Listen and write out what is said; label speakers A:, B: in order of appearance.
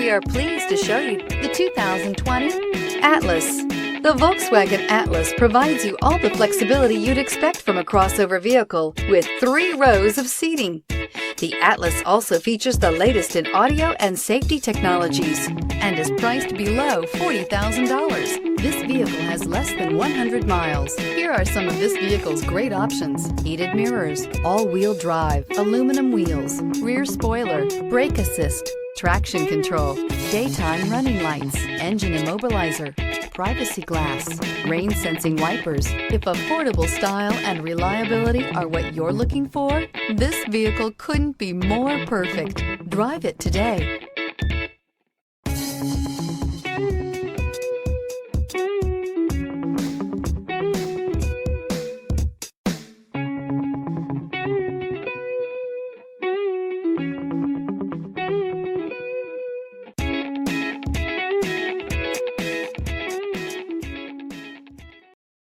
A: We are pleased to show you the 2020 Atlas. The Volkswagen Atlas provides you all the flexibility you'd expect from a crossover vehicle with 3 rows of seating. The Atlas also features the latest in audio and safety technologies and is priced below $40,000. This vehicle has less than 100 miles. Here are some of this vehicle's great options: heated mirrors, all-wheel drive, aluminum wheels, rear spoiler, brake assist, traction control, daytime running lights, engine immobilizer, privacy glass, rain sensing wipers. If affordable style and reliability are what you're looking for, this vehicle couldn't be more perfect. Drive it today.